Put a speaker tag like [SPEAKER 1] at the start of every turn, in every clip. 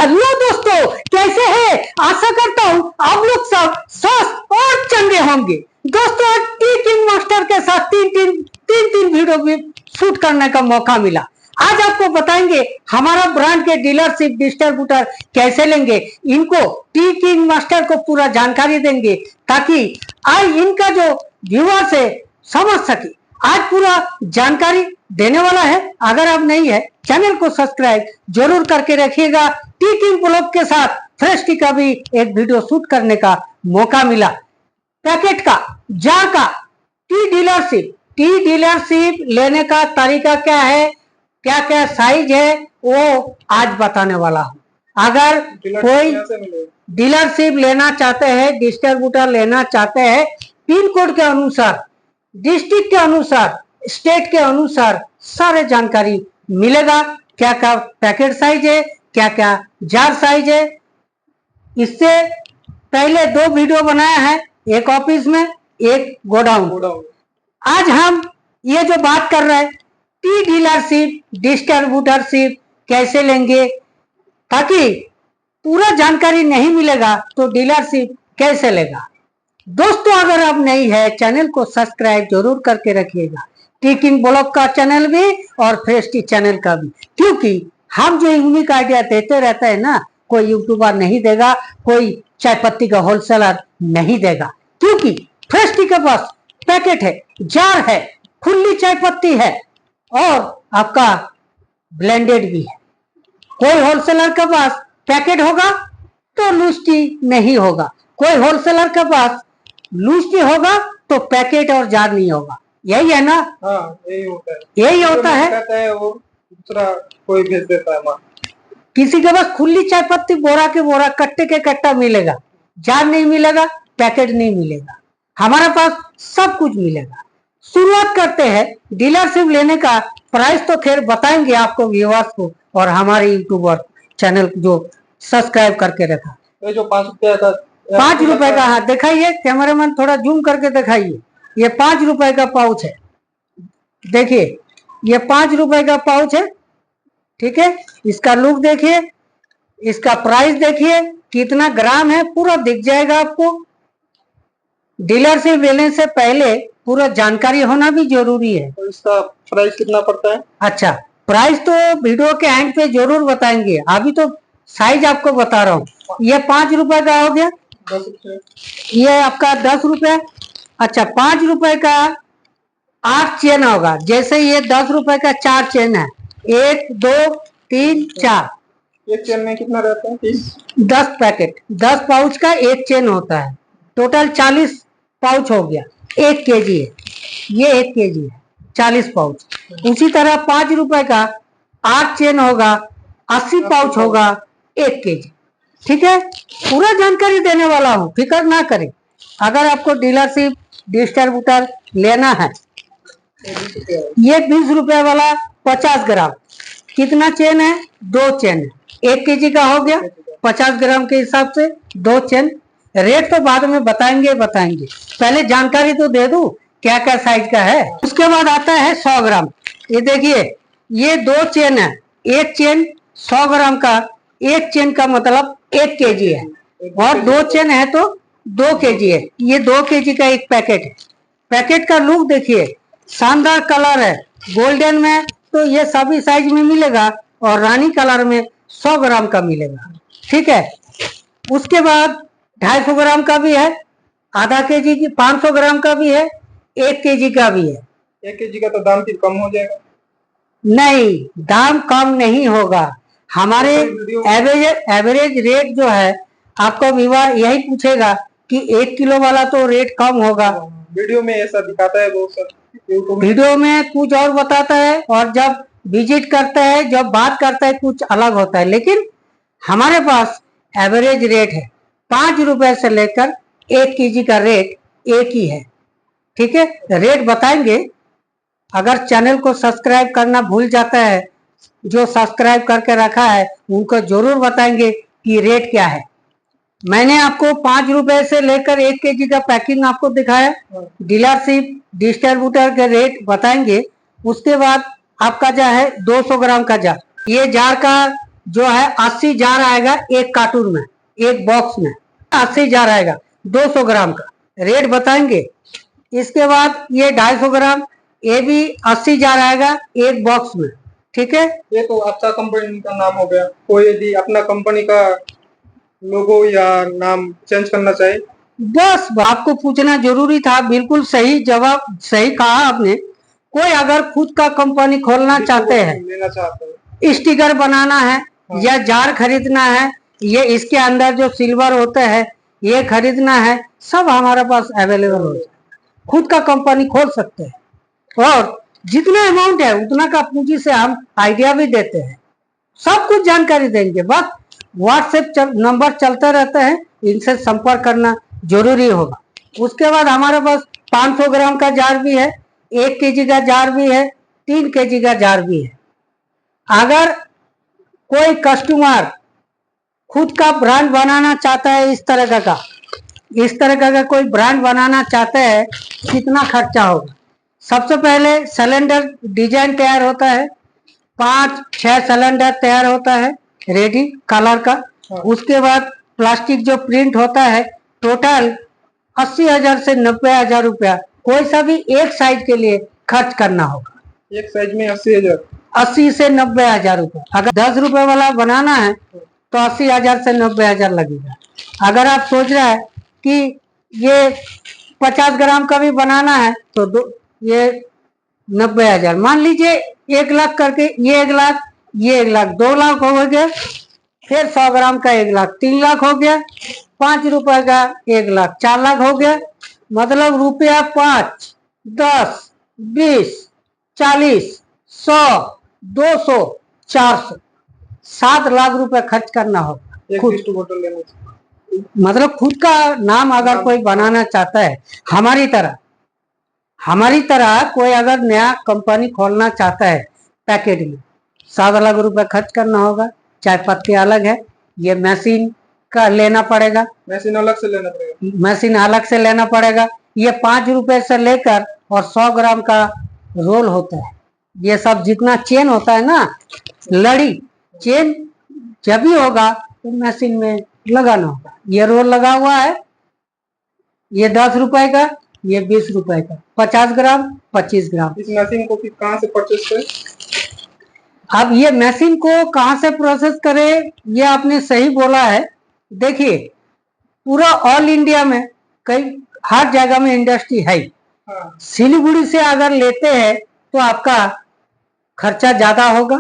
[SPEAKER 1] Hello दोस्तों, कैसे हैं? आशा करता हूँ आप लोग सब स्वस्थ और चंगे होंगे। दोस्तों, टी किंग मास्टर के साथ तीन वीडियो भी शूट करने का मौका मिला। आज आपको बताएंगे हमारा ब्रांड के डीलरशिप डिस्ट्रीब्यूटर कैसे लेंगे। इनको टी किंग मास्टर को पूरा जानकारी देंगे ताकि आज इनका जो व्यूअर्स है समझ सके। आज पूरा जानकारी देने वाला है। अगर आप नहीं है चैनल को सब्सक्राइब जरूर करके रखिएगा। टी किंग ब्लॉग के साथ फ्रेश टी का भी एक वीडियो शूट करने का मौका मिला। पैकेट का जार का टी डीलरशिप लेने का तरीका क्या है, क्या क्या साइज है, वो आज बताने वाला हूँ। अगर कोई डीलरशिप लेना चाहते हैं, डिस्ट्रीब्यूटर लेना चाहते हैं, पिन कोड के अनुसार, डिस्ट्रिक्ट के अनुसार, स्टेट के अनुसार सारे जानकारी मिलेगा। क्या क्या पैकेट साइज है, क्या क्या जार साइज है। इससे पहले 2 वीडियो बनाया है, एक ऑफिस में, एक गोडाउन। आज हम ये जो बात कर रहे हैं टी डीलरशिप डिस्ट्रीब्यूटरशिप कैसे लेंगे, ताकि पूरा जानकारी नहीं मिलेगा तो डीलरशिप कैसे लेगा। दोस्तों, अगर आप नहीं है चैनल को सब्सक्राइब जरूर करके रखिएगा। टी किंग ब्लॉग का चैनल भी और फ्रेश टी चैनल का भी, क्योंकि हम जो यूनिक आइडिया देते रहते हैं ना, कोई यूट्यूबर नहीं देगा, कोई चाय पत्ती का होलसेलर नहीं देगा। क्योंकि फ्रेश टी के पास पैकेट है, जार है, खुली चाय पत्ती है और आपका ब्लेंडेड भी है। कोई होलसेलर के पास पैकेट होगा तो लूज टी नहीं होगा, कोई होलसेलर के पास लूज टी होगा तो पैकेट और जार नहीं होगा। यही है ना?
[SPEAKER 2] हाँ,
[SPEAKER 1] यही होता है।
[SPEAKER 2] वो दूसरा कोई भेज देता है।
[SPEAKER 1] किसी के पास खुली चाय पत्ती बोरा के बोरा, कट्टे के कट्टा मिलेगा, जार नहीं मिलेगा, पैकेट नहीं मिलेगा। हमारे पास सब कुछ मिलेगा। शुरुआत करते हैं डीलरशिप लेने का। प्राइस तो खैर बताएंगे आपको व्यूअर्स को और हमारे यूट्यूबर चैनल जो सब्सक्राइब करके रखा।
[SPEAKER 2] ये जो 5 रुपया का,
[SPEAKER 1] 5 रुपए का, हाँ दिखाइए कैमरामैन, थोड़ा जूम करके दिखाइए। ये 5 रुपए का पाउच है। देखिए, ये 5 रुपए का पाउच है। ठीक है, इसका लुक देखिए, इसका प्राइस देखिए, कितना ग्राम है, पूरा दिख जाएगा आपको। डीलरशिप लेने से पहले पूरा जानकारी होना भी जरूरी है।
[SPEAKER 2] तो इसका प्राइस कितना पड़ता है?
[SPEAKER 1] अच्छा, प्राइस तो वीडियो के एंड पे जरूर बताएंगे। अभी तो साइज आपको बता रहा हूँ। ये 5 रुपए का हो गया,
[SPEAKER 2] 10 रुपये।
[SPEAKER 1] ये आपका 10 रुपए। अच्छा, 5 रुपए का 8 चेन होगा। जैसे ये 10 रुपए का 4 चेन है, 1 2 3 4।
[SPEAKER 2] एक चेन में कितना रहता है?
[SPEAKER 1] 10 पैकेट, 10 पाउच का एक चेन होता है। टोटल 40 पाउच हो गया। 1 केजी है, ये 1 केजी है, 40 पाउच। उसी तरह 5 रुपए का 8 चेन होगा, 80 पाउच होगा, 1 केजी। ठीक है, पूरा जानकारी देने वाला हूँ, फिक्र ना करें। अगर आपको डीलरशिप डिस्ट्रीब्यूटर लेना है, ये 20 रुपए वाला 50 ग्राम, कितना चेन है? 2 चेन है, 1 केजी का हो गया। 50 ग्राम के हिसाब से 2 चेन। रेट तो बाद में बताएंगे, पहले जानकारी तो दे दूं क्या क्या साइज का है। उसके बाद आता है 100 ग्राम। ये देखिए, ये 2 चेन है, 1 चेन 100 ग्राम का, 1 चेन का मतलब 1 केजी है, और 2 चेन है तो 2 केजी है। ये 2 केजी का एक पैकेट है। पैकेट का लुक देखिए, शानदार कलर है। गोल्डन में तो ये सभी साइज में मिलेगा और रानी कलर में 100 ग्राम का मिलेगा। ठीक है, उसके बाद 250 ग्राम का भी है, आधा केजी की, 500 ग्राम का भी है, 1 केजी का भी है।
[SPEAKER 2] 1 केजी का तो दाम फिर कम हो जाएगा?
[SPEAKER 1] नहीं, दाम कम नहीं होगा। हमारे एवरेज रेट जो है, आपको व्यूअर यही पूछेगा कि 1 किलो वाला तो रेट कम होगा।
[SPEAKER 2] वीडियो में ऐसा दिखाता है वो सब,
[SPEAKER 1] वीडियो में कुछ और बताता है, और जब विजिट करता है, जब बात करता है, कुछ अलग होता है। लेकिन हमारे पास एवरेज रेट है, 5 रुपए से लेकर 1 केजी का रेट एक ही है। ठीक है, रेट बताएंगे। अगर चैनल को सब्सक्राइब करना भूल जाता है, जो सब्सक्राइब करके रखा है उनको जरूर बताएंगे कि रेट क्या है। मैंने आपको 5 रुपए से लेकर 1 केजी का पैकिंग आपको दिखाया। डीलरशिप डिस्ट्रीब्यूटर के रेट बताएंगे। उसके बाद आपका जो है 200 ग्राम का जार, ये जार का जो है 80 जार आएगा एक कार्टून में, एक बॉक्स में 80 जार आएगा 200 ग्राम का, रेट बताएंगे। इसके बाद ये 250 ग्राम, ये भी 80 जार आएगा एक बॉक्स में, ठीक है।
[SPEAKER 2] ये तो आपका कंपनी का नाम हो गया। कोई यदि अपना कंपनी का लोगो या नाम चेंज करना चाहे,
[SPEAKER 1] बस आपको पूछना जरूरी था, बिल्कुल सही जवाब, सही कहा आपने। कोई अगर खुद का कंपनी खोलना चाहते हैं,
[SPEAKER 2] लेना चाहते हैं,
[SPEAKER 1] स्टिकर बनाना है या जार खरीदना है, ये इसके अंदर जो सिल्वर होता है ये खरीदना है, सब हमारे पास अवेलेबल हो जाए। खुद का कंपनी खोल सकते हैं और जितना अमाउंट है उतना का पूंजी से हम आइडिया भी देते हैं, सब कुछ जानकारी देंगे। बस व्हाट्सएप नंबर चलते रहते हैं, इनसे संपर्क करना जरूरी होगा। उसके बाद हमारे पास 500 ग्राम का जार भी है, 1 केजी का जार भी है, 3 केजी का जार भी है। अगर कोई कस्टमर खुद का ब्रांड बनाना चाहता है, इस तरह का कोई ब्रांड बनाना चाहता है, कितना खर्चा होगा? सबसे पहले सिलेंडर डिजाइन तैयार होता है, 5-6 सिलेंडर तैयार होता है रेडी कलर का। उसके बाद प्लास्टिक जो प्रिंट होता है, टोटल 80,000 से 90,000 रुपया कोई सा भी एक साइज के लिए खर्च करना होगा।
[SPEAKER 2] एक साइज में 80,000,
[SPEAKER 1] 80 से 90,000 रुपया। अगर 10 रुपए वाला बनाना है तो 80,000 से 90,000 लगेगा। अगर आप सोच रहे हैं कि ये 50 ग्राम का भी बनाना है तो ये 90,000, मान लीजिए 1 लाख करके, ये 1 लाख, ये 1 लाख, 2 लाख हो गया। फिर 100 ग्राम का 1 लाख, 3 लाख हो गया। 5 रुपए का 1 लाख, 4 लाख हो गया। मतलब रुपया 5, 10, 20, 40, 100, 200, 400, 7 लाख रुपए खर्च करना होगा।
[SPEAKER 2] एक
[SPEAKER 1] खुद
[SPEAKER 2] डिस्ट्रीब्यूटर लेने से।
[SPEAKER 1] मतलब खुद का नाम अगर कोई बनाना चाहता है, हमारी तरह कोई अगर नया कंपनी खोलना चाहता है, पैकेट में 7 लाख रुपए खर्च करना होगा। चाय पत्ती अलग है, ये मशीन का लेना पड़ेगा,
[SPEAKER 2] मशीन अलग से लेना पड़ेगा,
[SPEAKER 1] मशीन अलग से लेना पड़ेगा। ये 5 रुपए से लेकर और 100 ग्राम का रोल होता है। ये सब जितना चेन होता है ना, लड़ी चेन जब भी होगा तो मशीन में लगाना होगा। ये रोल लगा हुआ है, ये 10 रुपए का, ये 20 रुपए का, 50 ग्राम, 25 ग्राम।
[SPEAKER 2] इस मशीन को फिर कहाँ से परचेस करें?
[SPEAKER 1] अब ये मशीन को कहाँ से प्रोसेस करें, ये आपने सही बोला है। देखिए, पूरा ऑल इंडिया में कई हर जगह में इंडस्ट्री है।
[SPEAKER 2] हाँ।
[SPEAKER 1] सिलीगुड़ी से अगर लेते हैं तो आपका खर्चा ज्यादा होगा,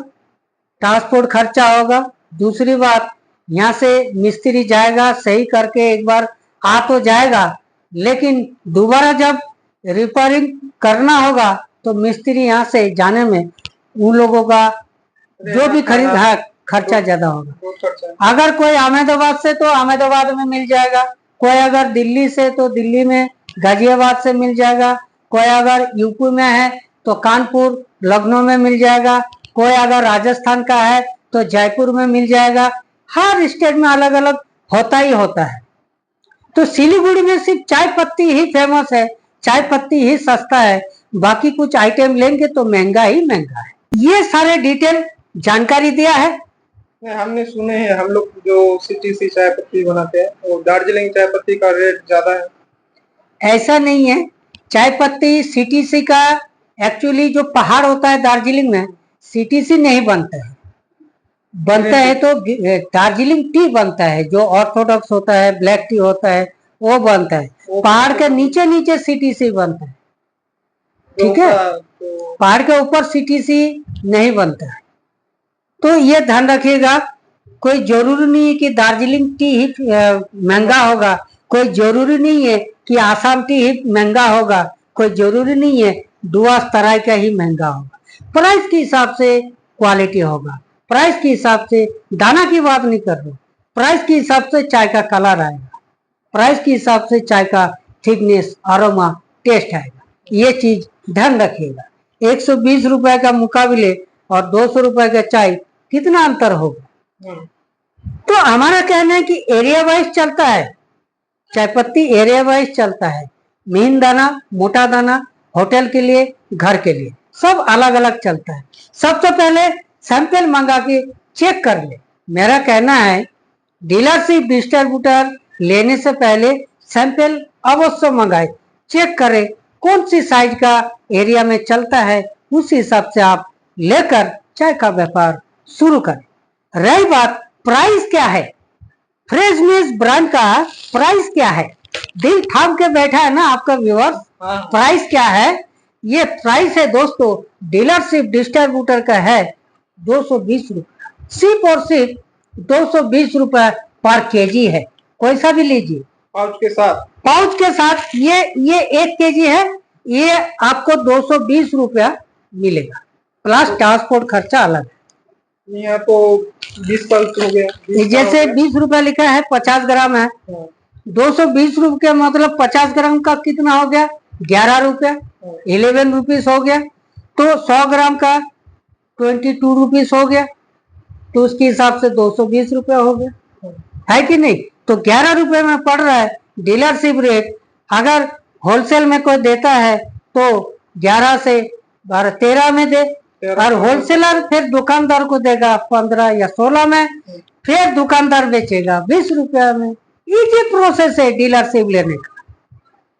[SPEAKER 1] ट्रांसपोर्ट खर्चा होगा। दूसरी बात, यहाँ से मिस्त्री जाएगा, सही करके एक बार आ तो जाएगा, लेकिन दोबारा जब रिपेयरिंग करना होगा तो मिस्त्री यहाँ से जाने में उन लोगों का जो भी खर्चा ज्यादा होगा। अगर कोई अहमदाबाद से तो अहमदाबाद में मिल जाएगा, कोई अगर दिल्ली से तो दिल्ली में, गाजियाबाद से मिल जाएगा, कोई अगर यूपी में है तो कानपुर, लखनऊ में मिल जाएगा, कोई अगर राजस्थान का है तो जयपुर में मिल जाएगा। हर स्टेट में अलग अलग होता ही होता है। तो सिलीगुड़ी में सिर्फ चाय पत्ती ही फेमस है, चाय पत्ती ही सस्ता है, बाकी कुछ आइटम लेंगे तो महंगा ही महंगा है। ये सारे डिटेल जानकारी दिया है।
[SPEAKER 2] नहीं, हमने सुने हैं, हम लोग जो सीटीसी चाय पत्ती बनाते हैं वो दार्जिलिंग चाय पत्ती का रेट ज्यादा है।
[SPEAKER 1] ऐसा नहीं है, चाय पत्ती सीटीसी का एक्चुअली जो पहाड़ होता है दार्जिलिंग में, सीटीसी नहीं बनता है। बनता है तो दार्जिलिंग टी बनता है, जो ऑर्थोडॉक्स होता है, ब्लैक टी होता है, वो बनता है। पहाड़ के नीचे नीचे सीटीसी बनता है, ठीक है। पहाड़ के ऊपर सीटीसी नहीं बनता है। तो ये ध्यान रखिएगा, कोई जरूरी नहीं है कि दार्जिलिंग टी ही महंगा होगा, कोई जरूरी नहीं है कि आसाम टी ही महंगा होगा, कोई जरूरी नहीं है डुआस तराई का ही महंगा होगा। प्राइस के हिसाब से क्वालिटी होगा, प्राइस के हिसाब से, दाना की बात नहीं कर रहा, प्राइस के हिसाब से चाय का कलर आएगा, प्राइस के हिसाब से चाय का थिकनेस, अरोमा, टेस्ट आएगा। ये चीज ध्यान रखिएगा। 120 रुपए का मुकाबले और 200 रुपए का चाय कितना अंतर होगा। तो हमारा कहना है कि एरिया वाइज चलता है, चाय पत्ती एरिया वाइज चलता है। महीन दाना, मोटा दाना, होटल के लिए, घर के लिए, सब अलग अलग चलता है। सबसे पहले सैंपल मंगा के चेक कर ले, मेरा कहना है डीलरशिप डिस्ट्रीब्यूटर लेने से पहले सैंपल अवश्य मंगाए, चेक करें कौन सी साइज का एरिया में चलता है, उस हिसाब से आप लेकर चाय का व्यापार शुरू करें। रही बात प्राइस क्या है, फ्रेश न्यूज ब्रांड का प्राइस क्या है, दिल थाम के बैठा है ना आपका व्यूअर्स। प्राइस क्या है, ये प्राइस है दोस्तों डीलरशिप डिस्ट्रीब्यूटर का है 220 रुपये, सिर्फ और सिर्फ 220 रुपये पर केजी है। कोई सा भी लीजिए
[SPEAKER 2] पाउच के साथ,
[SPEAKER 1] पाउच के साथ ये 1 केजी है, ये आपको 220 रुपया मिलेगा, प्लस ट्रांसपोर्ट खर्चा अलग है।
[SPEAKER 2] यहाँ तो 20 पाउच हो गया,
[SPEAKER 1] जैसे 20 रुपया लिखा है 50 ग्राम है, 220 रुपये मतलब 50 ग्राम का कितना हो गया 11 रुपया, 11 रुपीस हो गया। तो 100 ग्राम का 22 रुपीस हो गया, तो उसके हिसाब से 220 रुपया हो गया, है कि नहीं। तो 11 रुपए में पड़ रहा है डीलरशिप रेट। अगर होलसेल में कोई देता है तो 11 से 12 13 में दे, और होलसेलर फिर दुकानदार को देगा 15 या 16 में, फिर दुकानदार बेचेगा 20 रुपया में। इजी प्रोसेस है डीलरशिप लेने का।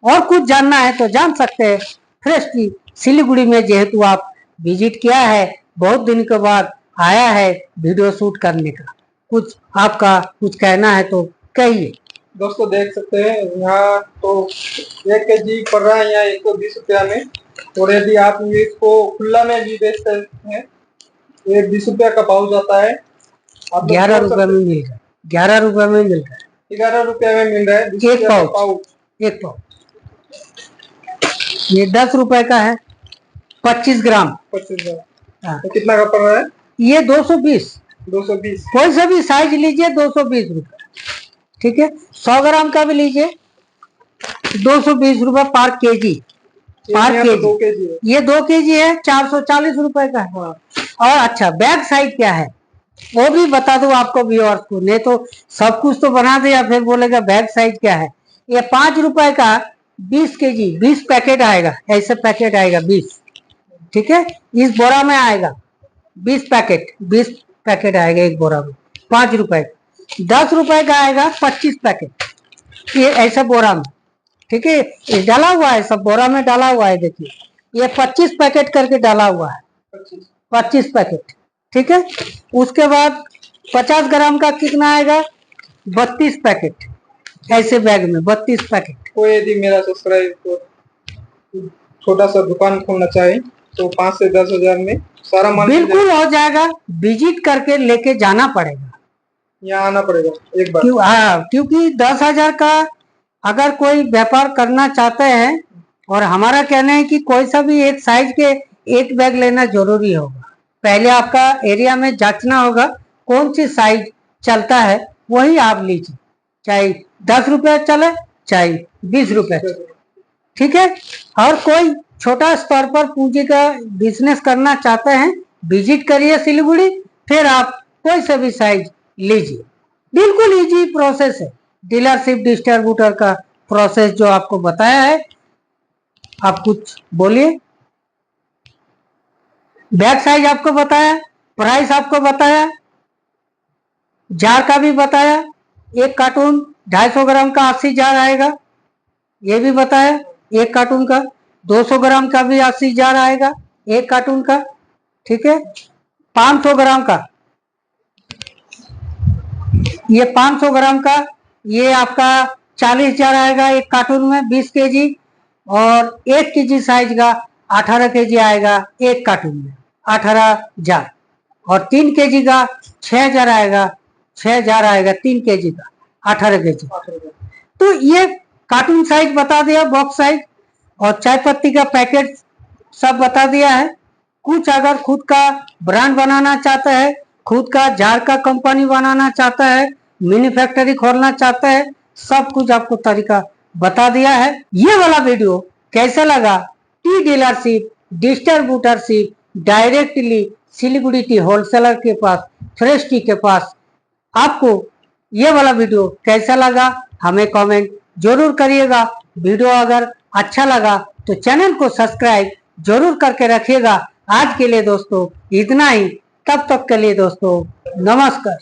[SPEAKER 1] और कुछ जानना है तो जान सकते हैं फ्रेश टी सिलीगुड़ी में, जेहेतु आप विजिट किया है, बहुत दिन के बाद आया है वीडियो शूट करने का, कुछ आपका कुछ कहना है तो कहिए।
[SPEAKER 2] दोस्तों देख सकते हैं यहाँ तो 1 केजी पड़ रहा है यहाँ 120 रुपया में, और यदि आप इसको खुला में भी बेचते हैं ये 20 रुपया का पाउच आता है।
[SPEAKER 1] 11 रुपए में मिल रहा है, 11 रुपए में मिल रहा है,
[SPEAKER 2] 11 रुपया में मिल रहा है
[SPEAKER 1] एक पाउच। ये 10 रुपए का है, 25 ग्राम।
[SPEAKER 2] 25 ग्राम
[SPEAKER 1] हाँ।
[SPEAKER 2] तो कितना का पड़ रहा है,
[SPEAKER 1] ये 220। कोई सा भी साइज लीजिए 220 रुपए, ठीक है। 100 ग्राम का भी लीजिए 220 रुपए पर केजी, पर केजी। ये 2 केजी है 440 रुपए का है। और अच्छा बैक साइड क्या है वो भी बता दो आपको व्यूअर्स को, नहीं तो सब कुछ तो बना दिया फिर बोलेगा बैक साइड क्या है। ये 5 रुपए का 20 केजी 20 पैकेट आएगा, ऐसे पैकेट आएगा 20, ठीक है। इस बोरा में आएगा 20 पैकेट आएगा एक बोरा में, 5 रुपए का। 10 रुपए का आएगा 25 पैकेट, ये ऐसा बोरा में, ठीक है। ये डाला हुआ है, सब बोरा में डाला हुआ है, देखिए ये 25 पैकेट करके डाला हुआ है, 25 पैकेट, ठीक है। उसके बाद 50 ग्राम का कितना आएगा 32 पैकेट, ऐसे बैग में 32 पैकेट।
[SPEAKER 2] कोई यदि मेरा सब्सक्राइब को छोटा सा दुकान खोलना चाहे तो 5 से 10 हजार में सारा माल
[SPEAKER 1] बिल्कुल हो जाएगा, विजिट करके लेके जाना पड़ेगा,
[SPEAKER 2] यहाँ आना पड़ेगा एक बार।
[SPEAKER 1] क्योंकि 10,000 का अगर कोई व्यापार करना चाहते हैं, और हमारा कहना है कि कोई सा भी एक साइज के एक बैग लेना जरूरी होगा। पहले आपका एरिया में जांचना होगा कौन सी साइज चलता है, वही आप लीजिए, चाहे 10 रुपया चले चाहे 20 रुपया चले, ठीक है। और कोई छोटा स्तर पर पूंजी का बिजनेस करना चाहते हैं, विजिट करिए सिलीगुड़ी, फिर आप कोई सा भी साइज लीजिए। बिल्कुल इजी प्रोसेस है डीलरशिप डिस्ट्रीब्यूटर का प्रोसेस जो आपको बताया है। आप कुछ बोलिए। बैग साइज आपको बताया, प्राइस आपको बताया, जार का भी बताया, एक कार्टून 250 ग्राम का 80 जार आएगा, ये भी बताया। एक कार्टून का 200 ग्राम का भी 80 जार आएगा एक कार्टून का, ठीक है। 500 ग्राम का, ये 500 ग्राम का ये आपका 40 जार आएगा एक कार्टून में 20 केजी, और 1 केजी साइज का 18 केजी आएगा एक कार्टून में 18 जार, और 3 केजी का 6 जार आएगा, 6 जार आएगा 3 केजी का 18 केजी। तो ये कार्टून साइज बता दिया, बॉक्स साइज, और चाय पत्ती का पैकेट सब बता दिया है। कुछ अगर खुद का ब्रांड बनाना चाहता है, खुद का जार का कंपनी बनाना चाहता है, मिनी फैक्ट्री खोलना चाहता है, सब कुछ आपको तरीका बता दिया है। ये वाला वीडियो कैसा लगा, T dealership distributorship directly Siliguri T wholesaler के पास, फ्रेश टी के पास, आपको ये वाला वीडियो कैसा लगा हमें कमेंट जरूर करिएगा। वीडियो अगर अच्छा लगा तो चैनल को सब्सक्राइब जरूर करके रखिएगा। आज के लिए दोस्तों इतना ही, तब तक के लिए दोस्तों नमस्कार।